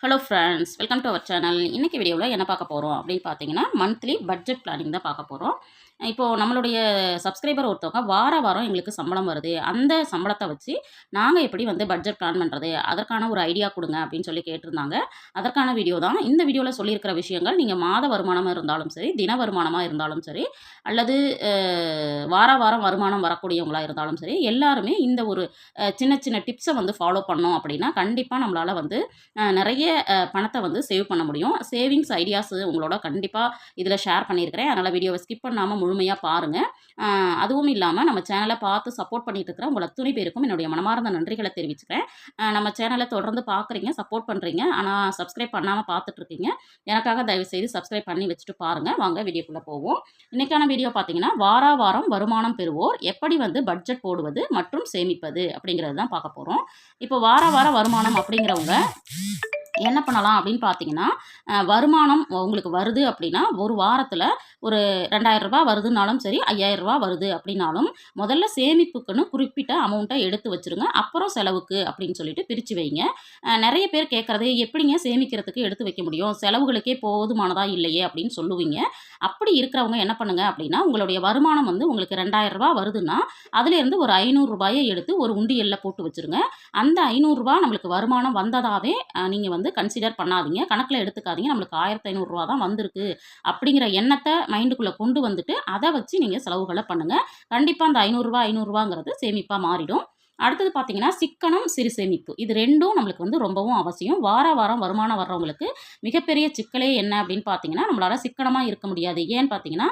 Hello friends, welcome to our channel. இன்றைக்கி வீடியோவில் என்ன பார்க்க போகிறோம் அப்படின்னு பார்த்தீங்கன்னா, மந்த்லி பட்ஜெட் பிளானிங் தான் பார்க்க போகிறோம். இப்போது நம்மளுடைய சப்ஸ்கிரைபர் ஒருத்தவங்க வாரம் எங்களுக்கு சம்பளம் வருது, அந்த சம்பளத்தை வச்சு நாங்கள் எப்படி பட்ஜெட் பிளான் பண்ணுறது, அதற்கான ஒரு ஐடியா கொடுங்க அப்படின்னு சொல்லி கேட்டிருந்தாங்க. அதற்கான வீடியோ தான் இந்த வீடியோவில் சொல்லியிருக்கிற விஷயங்கள். நீங்கள் மாத வருமானமாக இருந்தாலும் சரி, தின வருமானமாக இருந்தாலும் சரி, அல்லது வாரம் வருமானம் வரக்கூடியவங்களாக இருந்தாலும் சரி, எல்லாருமே இந்த ஒரு சின்ன சின்ன டிப்ஸை ஃபாலோ பண்ணோம் அப்படின்னா கண்டிப்பாக நம்மளால் நிறைய பணத்தை சேவ் பண்ண முடியும். சேவிங்ஸ் ஐடியாஸ் உங்களோட கண்டிப்பாக இதில் ஷேர் பண்ணியிருக்கிறேன். அதனால் வீடியோவை ஸ்கிப் பண்ணாமல் முழுமையாக பாருங்கள். அதுவும் இல்லாமல் நம்ம சேனலை பார்த்து சப்போர்ட் பண்ணிட்டு இருக்கிற உங்கள் அத்துணை பேருக்கும் என்னுடைய மனமார்ந்த நன்றிகளை தெரிவிச்சுக்கிறேன். நம்ம சேனலை தொடர்ந்து பார்க்குறீங்க, சப்போர்ட் பண்ணுறீங்க, ஆனால் சப்ஸ்கிரைப் பண்ணாமல் பார்த்துட்ருக்கீங்க. எனக்காக தயவுசெய்து சப்ஸ்கிரைப் பண்ணி வச்சுட்டு பாருங்கள். வாங்க வீடியோக்குள்ளே போவோம். இன்றைக்கான வீடியோ பார்த்தீங்கன்னா, வாரம் வருமானம் பெறுவோர் எப்படி பட்ஜெட் போடுவது மற்றும் சேமிப்பது அப்படிங்கிறது தான் பார்க்க போகிறோம். இப்போ வார வருமானம் அப்படிங்கிறவங்க என்ன பண்ணலாம் அப்படின்னு பார்த்தீங்கன்னா, வருமானம் உங்களுக்கு வருது அப்படின்னா, ஒரு வாரத்தில் ஒரு 2000 ரூபா வருதுனாலும் சரி, 5000 ரூபா வருது அப்படின்னாலும், முதல்ல சேமிப்புக்குன்னு குறிப்பிட்ட அமௌண்ட்டை எடுத்து வச்சுருங்க. அப்புறம் செலவுக்கு அப்படின்னு சொல்லிட்டு பிரித்து வைங்க. நிறைய பேர் கேட்குறது, எப்படிங்க சேமிக்கிறதுக்கு எடுத்து வைக்க முடியும், செலவுகளுக்கே போதுமானதா இல்லையே அப்படின்னு சொல்லுவீங்க. அப்படி இருக்கிறவங்க என்ன பண்ணுங்க அப்படின்னா, உங்களுடைய வருமானம் உங்களுக்கு 2000 ரூபா வருதுன்னா, அதுலேருந்து ஒரு 500 ரூபாயை எடுத்து ஒரு உண்டியலில் போட்டு வச்சுருங்க. அந்த 500 ரூபா நம்மளுக்கு வருமானம் வந்ததாவே நீங்கள் கன்சிடர் பண்ணாதீங்க, கணக்கில் எடுத்துக்காதீங்க. நம்மளுக்கு 1500 ரூபா தான் வந்திருக்கு அப்படிங்கிற எண்ணத்தை மைண்டுக்குள்ளே கொண்டு வந்துட்டு அதை வச்சு நீங்கள் செலவுகளை பண்ணுங்கள். கண்டிப்பாக அந்த 500 ரூபாங்கிறது சேமிப்பாக மாறிடும். அடுத்தது பார்த்தீங்கன்னா, சிக்கனம் சிறு சேமிப்பு. இது ரெண்டும் நம்மளுக்கு ரொம்பவும் அவசியம். வாரம் வருமானம் வர்றவங்களுக்கு மிகப்பெரிய சிக்கலே என்ன அப்படின்னு பார்த்தீங்கன்னா, நம்மளால் சிக்கனமாக இருக்க முடியாது. ஏன்னு பார்த்தீங்கன்னா,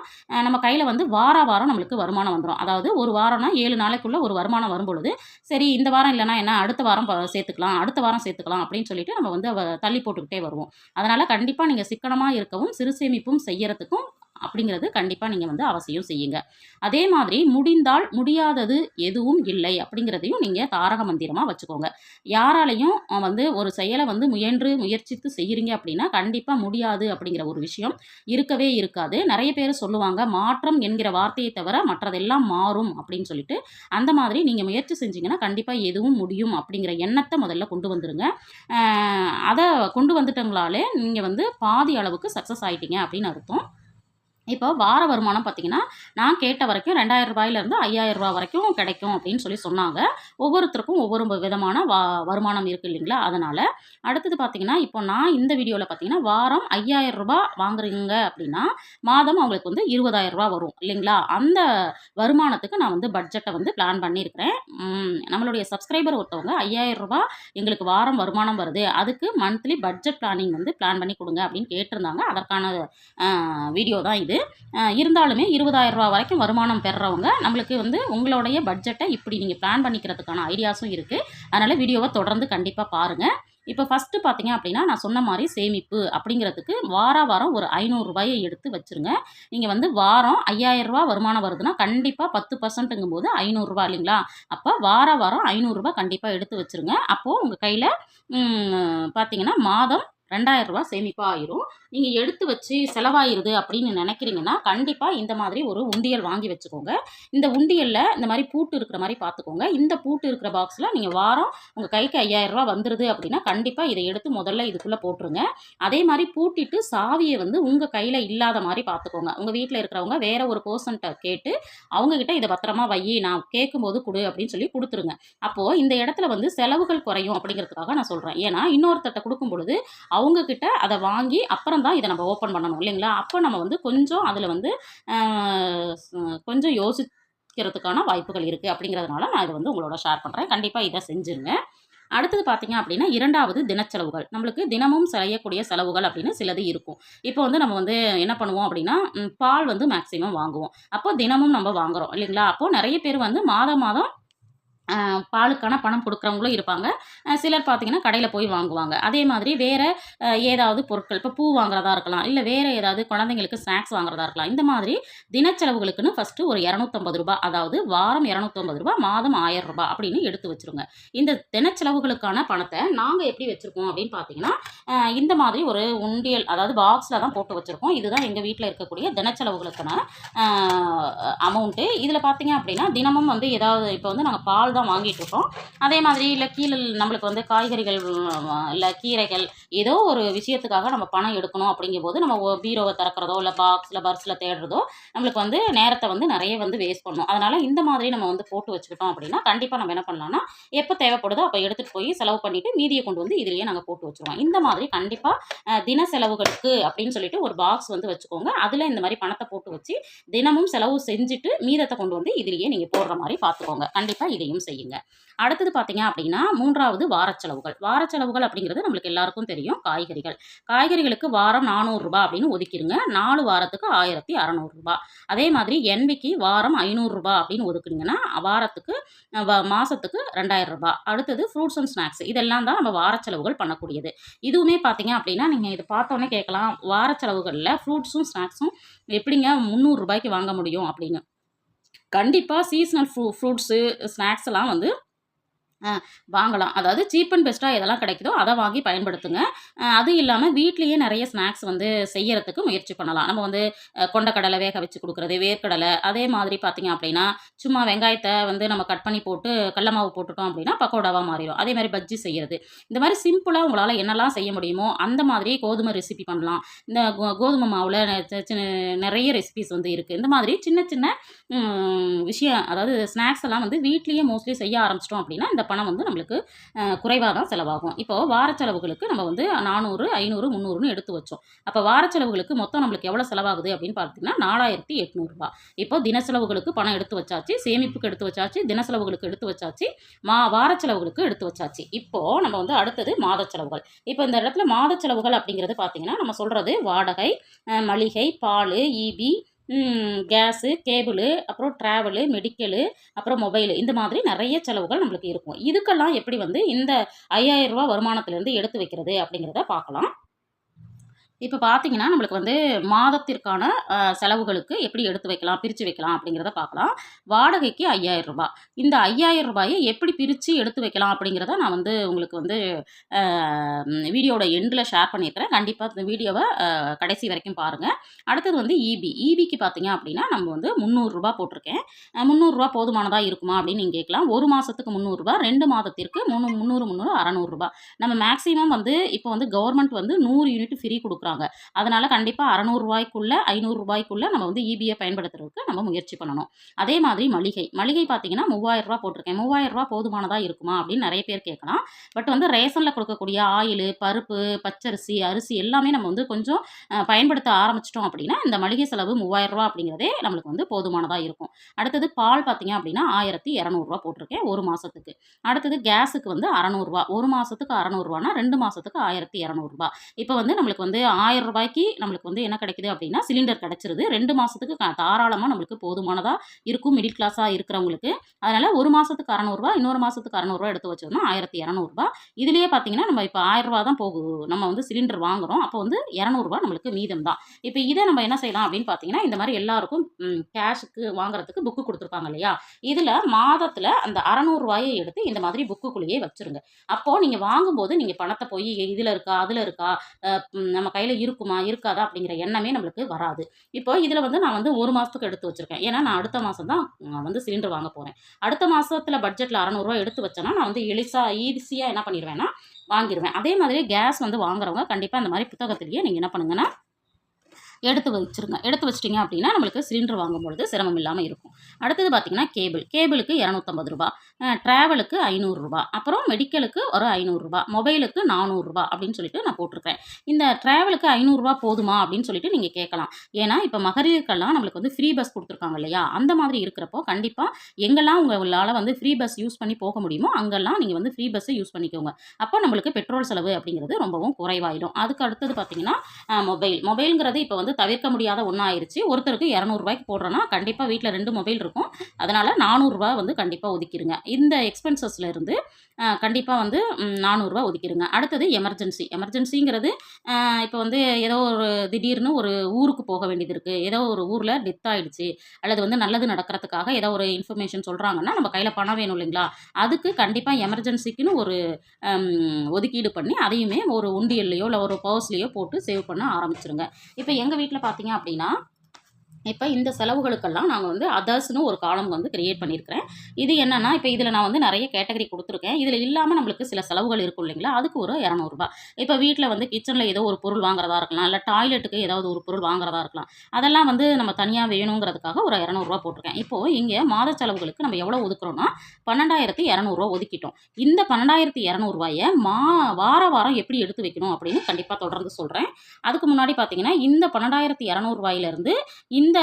நம்ம கையில் வாரம் நம்மளுக்கு வருமானம் வந்துடும். அதாவது ஒரு வாரம்னா 7 நாளைக்குள்ளே ஒரு வருமானம் வரும்பொழுது, சரி இந்த வாரம் இல்லைனா என்ன, அடுத்த வாரம் சேர்த்துக்கலாம், அடுத்த வாரம் சேர்த்துக்கலாம் அப்படின்னு சொல்லிட்டு நம்ம தள்ளி போட்டுக்கிட்டே வருவோம். அதனால் கண்டிப்பாக நீங்கள் சிக்கனமாக இருக்கவும் சிறு சேமிப்பும் செய்யறதுக்கும் அப்படிங்கிறது கண்டிப்பாக நீங்கள் அவசியம் செய்யுங்க. அதே மாதிரி முடிந்தால் முடியாதது எதுவும் இல்லை அப்படிங்கிறதையும் நீங்கள் தாரக மந்திரமாக வச்சுக்கோங்க. யாராலையும் ஒரு செயலை முயற்சித்து செய்கிறீங்க அப்படின்னா கண்டிப்பாக முடியாது அப்படிங்கிற ஒரு விஷயம் இருக்கவே இருக்காது. நிறைய பேர் சொல்லுவாங்க, மாற்றம் என்கிற வார்த்தையை தவிர மற்றதெல்லாம் மாறும் அப்படின்னு சொல்லிட்டு. அந்த மாதிரி நீங்கள் முயற்சி செஞ்சீங்கன்னா கண்டிப்பாக எதுவும் முடியும் அப்படிங்கிற எண்ணத்தை முதல்ல கொண்டு வந்துருங்க. அதை கொண்டு வந்துட்டங்களாலே நீங்கள் பாதி அளவுக்கு சக்ஸஸ் ஆகிட்டீங்க அப்படின்னு அர்த்தம். இப்போ வார வருமானம் பார்த்தீங்கன்னா, நான் கேட்ட வரைக்கும் 2000 ரூபாயிலேருந்து 5000 ரூபா வரைக்கும் கிடைக்கும் அப்படின்னு சொல்லி சொன்னாங்க. ஒவ்வொருத்தருக்கும் ஒவ்வொரு விதமான வருமானம் இருக்குது இல்லைங்களா? அதனால் அடுத்தது பார்த்தீங்கன்னா, இப்போ நான் இந்த வீடியோவில் பார்த்தீங்கன்னா, வாரம் 5000 ரூபா வாங்குறீங்க அப்படின்னா, மாதம் அவங்களுக்கு 20000 ரூபா வரும் இல்லைங்களா? அந்த வருமானத்துக்கு நான் பட்ஜெட்டை பிளான் பண்ணியிருக்கிறேன். நம்மளுடைய சப்ஸ்கிரைபர் ஒருத்தவங்க 5000 ரூபா எங்களுக்கு வாரம் வருமானம் வருது, அதுக்கு மந்த்லி பட்ஜெட் பிளானிங் பிளான் பண்ணி கொடுங்க அப்படின்னு கேட்டிருந்தாங்க. அதற்கான வீடியோ தான் இது. இருந்தாலுமே 20000 ரூபா வரைக்கும் வருமானம் பெறுறவங்க நம்மளுக்கு உங்களுடைய பட்ஜெட்டை இப்படி நீங்கள் பிளான் பண்ணிக்கிறதுக்கான ஐடியாஸும் இருக்குது. அதனால் வீடியோவை தொடர்ந்து கண்டிப்பாக பாருங்கள். இப்போ ஃபஸ்ட்டு பார்த்தீங்க அப்படின்னா, நான் சொன்ன மாதிரி சேமிப்பு அப்படிங்கிறதுக்கு வாரம் ஒரு 500 ரூபாயை எடுத்து வச்சுருங்க. நீங்கள் வாரம் 5000 ரூபா வருமானம் வருதுன்னா கண்டிப்பாக 10%ங்கும் போது 500 ரூபா இல்லைங்களா? அப்போ வாரம் 500 ரூபா கண்டிப்பாக எடுத்து வச்சுருங்க. அப்போது உங்கள் கையில் பார்த்தீங்கன்னா மாதம் 2000 ரூபா சேமிப்பாக ஆயிரும். நீங்கள் எடுத்து வச்சு செலவாயிருது அப்படின்னு நினைக்கிறீங்கன்னா கண்டிப்பாக இந்த மாதிரி ஒரு உண்டியல் வாங்கி வச்சுக்கோங்க. இந்த உண்டியலில் இந்த மாதிரி பூட்டு இருக்கிற மாதிரி பார்த்துக்கோங்க. இந்த பூட்டு இருக்கிற பாக்ஸில் நீங்கள் வாரம் உங்கள் கைக்கு 5000 ரூபா வந்துடுது அப்படின்னா கண்டிப்பாக இதை எடுத்து முதல்ல இதுக்குள்ளே போட்டுருங்க. அதே மாதிரி பூட்டிட்டு சாவியை உங்கள் கையில் இல்லாத மாதிரி பார்த்துக்கோங்க. உங்கள் வீட்டில் இருக்கிறவங்க வேற ஒரு பர்சன்ட்டை கேட்டு அவங்கக்கிட்ட இதை பத்திரமா வை, நான் கேட்கும்போது கொடு அப்படின்னு சொல்லி கொடுத்துருங்க. அப்போது இந்த இடத்துல செலவுகள் குறையும் அப்படிங்கிறதுக்காக நான் சொல்கிறேன். ஏன்னா இன்னொருத்தட்ட கொடுக்கும் பொழுது அவங்கக்கிட்ட அதை வாங்கி அப்புறம் தான் இதை நம்ம ஓப்பன் பண்ணணும் இல்லைங்களா? அப்போ நம்ம கொஞ்சம் அதில் கொஞ்சம் யோசிக்கிறதுக்கான வாய்ப்புகள் இருக்குது. அப்படிங்கிறதுனால நான் இதை உங்களோட ஷேர் பண்ணுறேன். கண்டிப்பாக இதை செஞ்சுருங்க. அடுத்தது பார்த்தீங்க அப்படின்னா, 2வது தினச்செலவுகள். நம்மளுக்கு தினமும் செய்யக்கூடிய செலவுகள் அப்படின்னு சிலது இருக்கும். இப்போ நம்ம என்ன பண்ணுவோம் அப்படின்னா, பால் மேக்ஸிமம் வாங்குவோம். அப்போ தினமும் நம்ம வாங்குகிறோம் இல்லைங்களா? அப்போது நிறைய பேர் மாதம் பாலுக்கான பணம் கொடுக்குறவங்களும் இருப்பாங்க. சிலர் பார்த்தீங்கன்னா கடையில் போய் வாங்குவாங்க. அதே மாதிரி வேறு ஏதாவது பொருட்கள், இப்போ பூ வாங்குறதா இருக்கலாம், இல்லை வேறு ஏதாவது குழந்தைங்களுக்கு ஸ்நாக்ஸ் வாங்குறதா இருக்கலாம். இந்த மாதிரி தினச்செலவுகளுக்குன்னு ஃபஸ்ட்டு ஒரு 250 ரூபா, அதாவது வாரம் 250 ரூபா, மாதம் 1000 ரூபா அப்படின்னு எடுத்து வச்சுருங்க. இந்த தினச்செலவுகளுக்கான பணத்தை நாங்கள் எப்படி வச்சுருக்கோம் அப்படின்னு பார்த்தீங்கன்னா, இந்த மாதிரி ஒரு உண்டியல், அதாவது பாக்ஸில் தான் போட்டு வச்சுருக்கோம். இதுதான் எங்கள் வீட்டில் இருக்கக்கூடிய தினச்செலவுகளுக்கான அமௌண்ட்டு. இதில் பார்த்தீங்க அப்படின்னா தினமும் ஏதாவது இப்போ நாங்கள் பால் பால் தான் வாங்கிட்டுருக்கோம். அதே மாதிரி இல்லை கீழே நம்மளுக்கு வந்து காய்கறிகள் இல்லை கீரைகள் ஏதோ ஒரு விஷயத்துக்காக நம்ம பணம் எடுக்கணும் அப்படிங்கும்போது நம்ம பீரோவை திறக்கிறதோ இல்லை பாக்ஸில் பர்ஸில் தேடுறதோ நம்மளுக்கு வந்து நேரத்தை வந்து நிறைய வந்து வேஸ்ட் பண்ணும். அதனால் இந்த மாதிரி நம்ம வந்து போட்டு வச்சுக்கிட்டோம் அப்படின்னா கண்டிப்பாக நம்ம என்ன பண்ணலாம்னா எப்போ தேவைப்படுதோ அப்போ எடுத்துகிட்டு போய் செலவு பண்ணிவிட்டு மீதியை கொண்டு வந்து இதுலேயே நாங்கள் போட்டு வச்சுருவோம். இந்த மாதிரி கண்டிப்பாக தின செலவுகளுக்கு அப்படின்னு சொல்லிட்டு ஒரு பாக்ஸ் வந்து வச்சுக்கோங்க. அதில் இந்த மாதிரி பணத்தை போட்டு வச்சு தினமும் செலவு செஞ்சுட்டு மீதத்தை கொண்டு வந்து இதுலேயே நீங்கள் போடுற மாதிரி பார்த்துக்கோங்க. கண்டிப்பாக இதையும் செய்யுங்க. அடுத்தது பார்த்தீங்க அப்படின்னா 3வது வாரச்செலவுகள். வாரச்செலவுகள் அப்படிங்கிறது நம்மளுக்கு எல்லாருக்கும் தெரியும். காய்கறிகளுக்கு வாரம் 400 ரூபாய் அப்படின்னு ஒதுக்கிடுங்க. 4 வாரத்துக்கு 1600 ரூபாய். அதே மாதிரி என்விக்கு வாரம் 500 ரூபாய் அப்படின்னு ஒதுக்குனீங்கன்னா வாரத்துக்கு மாதத்துக்கு 2000 ரூபாய். அடுத்தது ஃப்ரூட்ஸ் அண்ட் ஸ்நாக்ஸ். இதெல்லாம் தான் நம்ம வாரச்செலவுகள் பண்ணக்கூடியது. இதுவுமே பார்த்தீங்க அப்படின்னா நீங்கள் இது பார்த்தோன்னே கேட்கலாம், வாரச்செலவுகளில் ஃப்ரூட்ஸும் ஸ்நாக்ஸும் எப்படிங்க 300 ரூபாய்க்கு வாங்க முடியும் அப்படின்னு. கண்டிப்பாக சீசனல் ஃப்ரூட்ஸு ஸ்நாக்ஸ் எல்லாம் வந்து வாங்கலாம். அதாவது சீப் அண்ட் பெஸ்ட்டாக எதெல்லாம் கிடைக்குதோ அதை வாங்கி பயன்படுத்துங்க. அது இல்லாமல் வீட்லேயே நிறைய ஸ்நாக்ஸ் வந்து செய்யறதுக்கு முயற்சி பண்ணலாம். நம்ம வந்து கொண்டக்கடலை வேக வச்சு கொடுக்குறது, வேர்க்கடலை, அதே மாதிரி பார்த்தீங்க அப்படின்னா சும்மா வெங்காயத்தை வந்து நம்ம கட் பண்ணி போட்டு கடல மாவு போட்டுட்டோம் அப்படின்னா பக்கோடாவாக மாறிடும். அதே மாதிரி பஜ்ஜி செய்கிறது. இந்த மாதிரி சிம்பிளாக உங்களால் என்னெல்லாம் செய்ய முடியுமோ அந்த மாதிரி கோதுமை ரெசிபி பண்ணலாம். இந்த கோதுமை மாவில் நிறைய ரெசிபிஸ் வந்து இருக்குது. இந்த மாதிரி சின்ன சின்ன விஷயம், அதாவது ஸ்நாக்ஸ் எல்லாம் வந்து வீட்லேயே மோஸ்ட்லி செய்ய ஆரம்பிச்சிட்டோம் அப்படின்னா இந்த பணம் வந்து நம்மளுக்கு குறைவாக தான் செலவாகும். இப்போ வாரச்செலவுகளுக்கு நம்ம வந்து 400, 500, 300ன்னு எடுத்து வச்சோம். அப்போ வாரச்செலவுகளுக்கு மொத்தம் நம்மளுக்கு எவ்வளோ செலவாகுது அப்படின்னு பார்த்தீங்கன்னா 4800 ரூபாய். இப்போ தினச்செலவுகளுக்கு பணம் எடுத்து வச்சாச்சு, சேமிப்புக்கு எடுத்து வச்சாச்சு, தினச்செலவுகளுக்கு எடுத்து வச்சாச்சு, வாரச்செலவுகளுக்கு எடுத்து வச்சாச்சு. இப்போ நம்ம வந்து அடுத்தது மாத செலவுகள். இப்போ இந்த இடத்துல மாத செலவுகள் அப்படிங்கிறது பார்த்தீங்கன்னா நம்ம சொல்கிறது வாடகை, மளிகை, பால், ஈபி, கேஸு, கேபிளு, அப்புறம் ட்ராவலு, மெடிக்கலு, அப்புறம் மொபைலு, இந்த மாதிரி நிறைய செலவுகள் நம்மளுக்கு இருக்கும். இதுக்கெல்லாம் எப்படி வந்து இந்த 5000 ரூபாய் வருமானத்திலேருந்து எடுத்து வைக்கிறது அப்படிங்கிறத பார்க்கலாம். இப்போ பார்த்தீங்கன்னா நம்மளுக்கு வந்து மாதத்திற்கான செலவுகளுக்கு எப்படி எடுத்து வைக்கலாம், பிரித்து வைக்கலாம் அப்படிங்கிறத பார்க்கலாம். வாடகைக்கு 5000 ரூபாய். இந்த 5000 ரூபாயை எப்படி பிரித்து எடுத்து வைக்கலாம் அப்படிங்கிறத நான் வந்து உங்களுக்கு வந்து வீடியோட எண்டில் ஷேர் பண்ணியிருக்கிறேன். கண்டிப்பாக இந்த வீடியோவை கடைசி வரைக்கும் பாருங்கள். அடுத்தது வந்து ஈபிக்கு பார்த்தீங்க அப்படின்னா நம்ம வந்து 300 ரூபாய் போட்டிருக்கேன். 300 ரூபாய் போதுமானதாக இருக்குமா அப்படின்னு நீங்கள் கேட்கலாம். ஒரு மாதத்துக்கு 300 ரூபாய், 2 மாதத்திற்கு 300, 600 ரூபாய். நம்ம மேக்ஸிமம் வந்து இப்போ வந்து கவர்மெண்ட் வந்து 100 யூனிட் ஃப்ரீ கொடுக்குறாங்க. அதனால கண்டிப்பாக 600 ரூபாய்க்குள்ள 500 ரூபாய்க்குள்ள நம்ம வந்து ஈபியை பயன்படுத்துறதுக்கு நம்ம முயற்சி பண்ணணும். அதே மாதிரி மளிகை பார்த்தீங்கன்னா 3000 ரூபாய் போட்டிருக்கேன். 3000 ரூபாய் போதுமானதாக இருக்குமா அப்படின்னு நிறைய பேர் கேட்கலாம். பட் வந்து ரேஷனில் கொடுக்கக்கூடிய ஆயில், பருப்பு, பச்சரிசி, அரிசி எல்லாமே நம்ம வந்து கொஞ்சம் பயன்படுத்த ஆரம்பிச்சிட்டோம் அப்படின்னா இந்த மளிகை செலவு 3000 ரூபாய் அப்படிங்கிறதே நம்மளுக்கு வந்து போதுமானதாக இருக்கும். அடுத்தது பால் பார்த்தீங்க அப்படின்னா 1200 ரூபாய் போட்டிருக்கேன் ஒரு மாதத்துக்கு. அடுத்தது கேஸுக்கு வந்து 600 ரூபாய். ஒரு மாதத்துக்கு 600 ரூபானா 2 மாதத்துக்கு 1200 ரூபாய். இப்போ வந்து நம்மளுக்கு வந்து 1000 ரூபாய்க்கு நம்மளுக்கு வந்து என்ன கிடைக்குது அப்படின்னா சிலிண்டர் கிடைச்சிருது. 2 மாதத்துக்கு தாராளமாக நம்மளுக்கு போதுமானதாக இருக்கும் மிடில் கிளாஸாக இருக்கிறவங்களுக்கு. அதனால் ஒரு மாதத்துக்கு 600 ரூபாய், இன்னொரு மாதத்துக்கு 600 ரூபாய் எடுத்து வச்சோம்னா 1200 ரூபாய். இதுலேயே பார்த்தீங்கன்னா நம்ம இப்போ 1000 ரூபாய் தான் நம்ம வந்து சிலிண்டர் வாங்குகிறோம். அப்போ வந்து 200 ரூபாய் நம்மளுக்கு மீதம் தான். இப்போ இதை நம்ம என்ன செய்யலாம் அப்படின்னு பார்த்தீங்கன்னா இந்த மாதிரி எல்லாருக்கும் கேஷுக்கு வாங்குறதுக்கு புக்கு கொடுத்துருப்பாங்க இல்லையா, இதில் மாதத்தில் அந்த 600 ரூபாயை எடுத்து இந்த மாதிரி புக்குக்குள்ளேயே வச்சுருங்க. அப்போது நீங்கள் வாங்கும்போது நீங்கள் பணத்தை போய் இதில் இருக்கா அதில் இருக்கா நம்ம கையில் இருக்குமா இருக்காதா அப்படிங்கிற எண்ணமே நம்மளுக்கு வராது. இப்போ இதில் வந்து நான் வந்து ஒரு மாதத்துக்கு எடுத்து வச்சுருக்கேன். ஏன்னா நான் அடுத்த மாதம் தான் வந்து சிலிண்டர் வாங்க போகிறேன். அடுத்த மாதத்தில் பட்ஜெட்டில் 600 ரூபாய் எடுத்து வச்சேன்னா நான் வந்து ஈஸியாக என்ன பண்ணிடுவேன்னா வாங்கிடுவேன். அதே மாதிரி கேஸ் வந்து வாங்குறவங்க கண்டிப்பாக இந்த மாதிரி புத்தகத்திலேயே நீங்கள் என்ன பண்ணுங்கன்னா எடுத்து வச்சுருங்க. எடுத்து வச்சிட்டிங்க அப்படின்னா நம்மளுக்கு சிலிண்டர் வாங்கும்பொழுது சிரமம் இல்லாமல் இருக்கும். அடுத்தது பார்த்திங்கன்னா கேபிளுக்கு 250 ரூபாய், ட்ராவலுக்கு 500 ரூபாய், அப்புறம் மெடிக்கலுக்கு ஒரு 500 ரூபாய், மொபைலுக்கு 400 ரூபாய் அப்படின்னு சொல்லிட்டு நான் போட்டிருக்கேன். இந்த ட்ராவலுக்கு 500 ரூபாய் போதுமா அப்படின்னு சொல்லிட்டு நீங்கள் கேட்கலாம். ஏன்னா இப்போ மகளிருக்கெல்லாம் நம்மளுக்கு வந்து ஃப்ரீ பஸ் கொடுத்துருக்காங்க இல்லையா, அந்த மாதிரி இருக்கிறப்போ கண்டிப்பாக எங்கெல்லாம் உங்களால் வந்து ஃப்ரீ பஸ் யூஸ் பண்ணி போக முடியுமோ அங்கெல்லாம் நீங்கள் வந்து ஃப்ரீ பஸ்ஸை யூஸ் பண்ணிக்கோங்க. அப்போ நம்மளுக்கு பெட்ரோல் செலவு அப்படிங்கிறது ரொம்பவும் குறைவாயிடும். அதுக்கு அடுத்தது பார்த்திங்கன்னா மொபைலுங்கிறது இப்போ வந்து தவிர்க்க முடியாத ஒன்றா ஆயிடுச்சு. ஒருத்தருக்கு 200 ரூபாய்க்கு போடுறோன்னா கண்டிப்பாக வீட்டில் 2 மொபைல் இருக்கும். அதனால் 400 ரூபாய் வந்து கண்டிப்பாக ஒதுக்கிடுங்க. இந்த எக்ஸ்பென்சஸில் இருந்து கண்டிப்பாக வந்து 400 ரூபாய் ஒதுக்கிடுங்க. அடுத்தது எமர்ஜென்சிங்கிறது இப்போ வந்து ஏதோ ஒரு திடீர்னு ஒரு ஊருக்கு போக வேண்டியது இருக்குது, ஏதோ ஒரு ஊரில் டெத் ஆகிடுச்சு, அல்லது வந்து நல்லது நடக்கிறதுக்காக ஏதோ ஒரு இன்ஃபர்மேஷன் சொல்கிறாங்கன்னா நம்ம கையில் பணம் வேணும் இல்லைங்களா, அதுக்கு கண்டிப்பாக எமர்ஜென்சிக்குன்னு ஒரு ஒதுக்கீடு பண்ணி அதையுமே ஒரு உண்டியல்லையோ இல்லை ஒரு பர்ஸ்லேயோ போட்டு சேவ் பண்ண ஆரம்பிச்சிருங்க. இப்போ எங்கள் வீட்டில் பார்த்தீங்க அப்படின்னா இப்போ இந்த செலவுகளுக்கெல்லாம் நாங்கள் வந்து அதர்ஸ்னு ஒரு காலம் வந்து கிரியேட் பண்ணியிருக்கிறேன். இது என்னன்னா, இப்போ இதில் நான் வந்து நிறைய கேட்டகரி கொடுத்துருக்கேன். இதில் இல்லாமல் நம்மளுக்கு சில செலவுகள் இருக்கும் இல்லைங்களா, அதுக்கு ஒரு ரூ. 200. இப்போ வீட்டில் வந்து கிச்சனில் ஏதோ ஒரு பொருள் வாங்குறதா இருக்கலாம், இல்லை டாய்லெட்டுக்கு ஏதாவது ஒரு பொருள் வாங்குறதா இருக்கலாம். அதெல்லாம் வந்து நம்ம தனியாக வேணுங்கிறதுக்காக ஒரு ரூ. 200 போட்டிருக்கேன். இப்போது இங்கே மாத செலவுகளுக்கு நம்ம எவ்வளோ ஒதுக்குறோம்னா ரூ. 12,200 ஒதுக்கிட்டோம். இந்த ரூ. 12,200 வார வாரம் எப்படி எடுத்து வைக்கணும் அப்படின்னு கண்டிப்பாக தொடர்ந்து சொல்கிறேன். அதுக்கு முன்னாடி பார்த்தீங்கன்னா, இந்த ரூ. 12,200 இந்த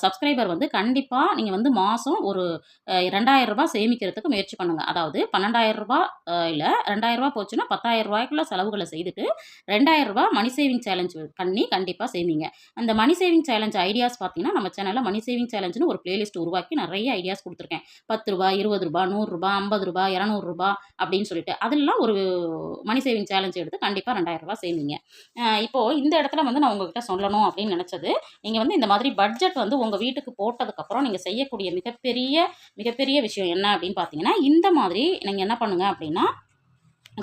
சப்ஸ்கிரைபர் வந்து கண்டிப்பாக நீங்கள் வந்து மாதம் ஒரு ரூ. 2,000 சேமிக்கிறதுக்கு முயற்சி பண்ணுங்கள். அதாவது ரூ. 12,000 இல்லை ரூ. 2,000 போச்சுன்னா ரூ. 10,000க்குள்ள செலவுகளை செய்துட்டு ரூ. 2,000 மணி சேவிங் சேலஞ்ச் பண்ணி கண்டிப்பாக சேமிங்க. அந்த மணி சேவிங் சேலஞ்ச் ஐடியாஸ் பார்த்தீங்கன்னா நம்ம சேனலில் மணி சேவிங் சேலஞ்சுன்னு ஒரு பிளேலிஸ்ட் உருவாக்கி நிறைய ஐடியாஸ் கொடுத்துருக்கேன். ரூ. 10, ரூ. 20, ரூ. 100, ரூ. 50, ரூ. 200 அப்படின்னு சொல்லிட்டு அதெல்லாம் ஒரு மணி சேவிங் சேலஞ்ச் எடுத்து கண்டிப்பாக ரூ. 2,000 சேமிங்க. இப்போது இந்த இடத்துல வந்து நான் உங்ககிட்ட சொல்லணும் அப்படின்னு நினச்சது, நீங்கள் வந்து இந்த மாதிரி பட்ஜெட் வந்து உங்கள் வீட்டுக்கு போட்டதுக்கப்புறம் நீங்கள் செய்யக்கூடிய மிகப்பெரிய விஷயம் என்ன அப்படின்னு பார்த்தீங்கன்னா, இந்த மாதிரி நீங்கள் என்ன பண்ணுங்க அப்படின்னா,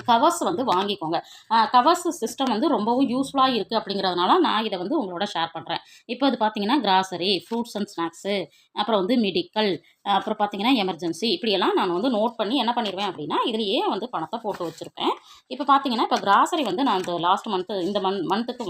கவர்ஸ் வந்து வாங்கிக்கோங்க. கவர்ஸ் சிஸ்டம் வந்து ரொம்பவும் யூஸ்ஃபுல்லாக இருக்குது அப்படிங்கிறதுனால நான் இதை வந்து உங்களோட ஷேர் பண்ணுறேன். இப்போ இது பார்த்தீங்கன்னா கிராசரி, ஃப்ரூட்ஸ் அண்ட் ஸ்நாக்ஸு, அப்புறம் வந்து மெடிக்கல், அப்புறம் பார்த்தீங்கன்னா எமர்ஜென்சி, இப்படியெல்லாம் நான் வந்து நோட் பண்ணி என்ன பண்ணிடுவேன் அப்படின்னா இதுலேயே வந்து பணத்தை போட்டு வச்சுருப்பேன். இப்போ பார்த்தீங்கன்னா இப்போ கிராசரி வந்து நான் இந்த லாஸ்ட் இந்த மந்த்துக்கு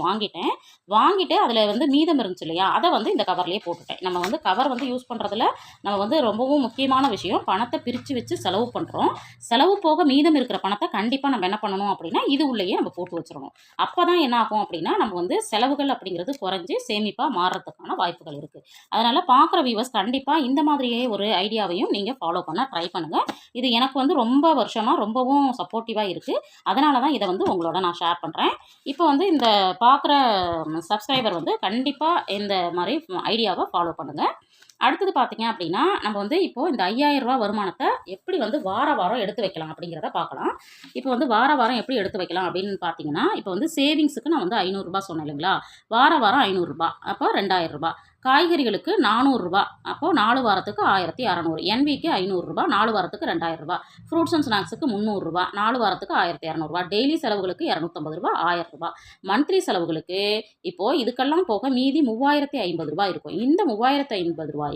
வாங்கிட்டு அதில் வந்து மீதம் இருந்துச்சு இல்லையா, அதை வந்து இந்த கவர்லேயே போட்டுட்டேன். நம்ம வந்து கவர் வந்து யூஸ் பண்ணுறதுல நம்ம வந்து ரொம்பவும் முக்கியமான விஷயம், பணத்தை பிரித்து வச்சு செலவு பண்ணுறோம். செலவு போக மீதம் இருக்கிற பணத்தை கண்டிப்பாக நம்ம என்ன பண்ணணும் அப்படின்னா இது உள்ளேயே நம்ம போட்டு வச்சிடணும். அப்போ தான் என்ன ஆகும் அப்படின்னா நம்ம வந்து செலவுகள் அப்படிங்கிறது குறைஞ்சி சேமிப்பாக மாறுறதுக்கான வாய்ப்புகள் இருக்குது. அதனால் பார்க்குற வியூவர்ஸ் கண்டிப்பாக இந்த மாதிரியே ஒரு ஐடியாவையும் நீங்கள் ஃபாலோ பண்ண ட்ரை பண்ணுங்கள். இது எனக்கு வந்து ரொம்ப வருஷமாக ரொம்பவும் சப்போர்ட்டிவாக இருக்குது. அதனால தான் இதை வந்து உங்களோட நான் ஷேர் பண்ணுறேன். இப்போ வந்து இந்த பார்க்குற சப்ஸ்கிரைபர் வந்து கண்டிப்பாக இந்த மாதிரி ஐடியாவை ஃபாலோ பண்ணுங்கள். அடுத்தது பார்த்தீங்க அப்படின்னா நம்ம வந்து இப்போது இந்த ரூ. 5,000 வருமானத்தை எப்படி வந்து வாரம் எடுத்து வைக்கலாம் அப்படிங்கிறத பார்க்கலாம். இப்போ வந்து வாரம் எப்படி எடுத்து வைக்கலாம் அப்படின்னு பார்த்தீங்கன்னா, இப்போ வந்து சேவிங்ஸுக்கு நான் வந்து ரூ. 500 சொன்னேன் இல்லைங்களா, வாரம் ரூ. 500, அப்போ ரூ. 2,000. காய்கறிகளுக்கு ரூ. 400, அப்போது 4 வாரத்துக்கு 1,600. என்விக்கு ரூ. 500, 4 வாரத்துக்கு ரூ. 2,000. ஃப்ரூட்ஸ் அண்ட் ஸ்நாக்ஸுக்கு ரூ. 300, 4 வாரத்துக்கு ரூ. 1,200. டெய்லி செலவுகளுக்கு ரூ. 250, ரூ. 1,000. மந்த்லி செலவுகளுக்கு இப்போது இதுக்கெல்லாம் போக மீதி ரூ. 3,050 இருக்கும். இந்த ரூ. 3,050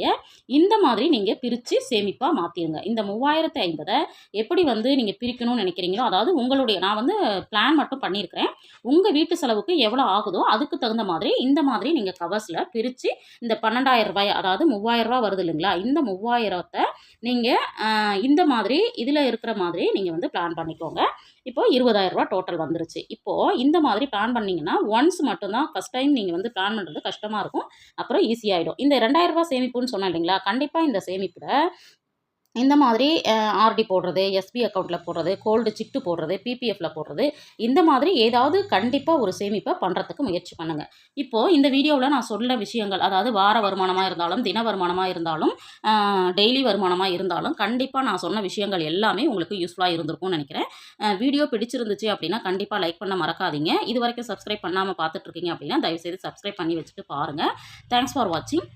இந்த மாதிரி நீங்கள் பிரித்து சேமிப்பாக மாற்றிடுங்க. இந்த 3,050 எப்படி வந்து நீங்கள் பிரிக்கணும்னு நினைக்கிறீங்களோ, அதாவது உங்களுடைய நான் வந்து பிளான் மட்டும் பண்ணியிருக்கிறேன். உங்கள் வீட்டு செலவுக்கு எவ்வளோ ஆகுதோ அதுக்கு தகுந்த மாதிரி இந்த மாதிரி நீங்கள் கவர்ஸில் பிரித்து இந்த ரூ. 12,000 அதாவது ரூ. 3,000 வருது இல்லைங்களா, இந்த 3,000 நீங்கள் இந்த மாதிரி இதில் இருக்கிற மாதிரி நீங்கள் வந்து பிளான் பண்ணிக்கோங்க. இப்போது ரூ. 20,000 டோட்டல் வந்துருச்சு. இப்போது இந்த மாதிரி பிளான் பண்ணிங்கன்னா ஒன்ஸ் மட்டும்தான் ஃபஸ்ட் டைம் நீங்கள் வந்து பிளான் பண்ணுறது கஷ்டமாக இருக்கும். அப்புறம் ஈஸியாகிடும். இந்த ரூ. 2,000 சேமிப்புன்னு சொன்னேன் இல்லைங்களா, கண்டிப்பாக இந்த சேமிப்பில் இந்த மாதிரி ஆர்டி போடுறது, எஸ்பி அக்கௌண்ட்டில் போடுறது, கோல்டு சிட்டு போடுறது, பிபிஎஃப்ல போடுறது, இந்த மாதிரி ஏதாவது கண்டிப்பாக ஒரு சேமிப்பை பண்ணுறதுக்கு முயற்சி பண்ணுங்கள். இப்போது இந்த வீடியோவில் நான் சொல்ல விஷயங்கள், அதாவது வார வருமானமாக இருந்தாலும், தின வருமானமாக இருந்தாலும், டெய்லி வருமானமாக இருந்தாலும், கண்டிப்பாக நான் சொன்ன விஷயங்கள் எல்லாமே உங்களுக்கு யூஸ்ஃபுல்லாக இருந்திருக்கும்னு நினைக்கிறேன். வீடியோ பிடிச்சிருந்துச்சு அப்படின்னா கண்டிப்பாக லைக் பண்ண மறக்காதீங்க. இது வரைக்கும் சப்ஸ்கிரைப் பண்ணாமல் பார்த்துட்ருக்கீங்க அப்படின்னா தயவுசெய்து சப்ஸ்கிரைப் பண்ணி வச்சுட்டு பாருங்கள். தேங்க்ஸ் ஃபார் வாட்சிங்.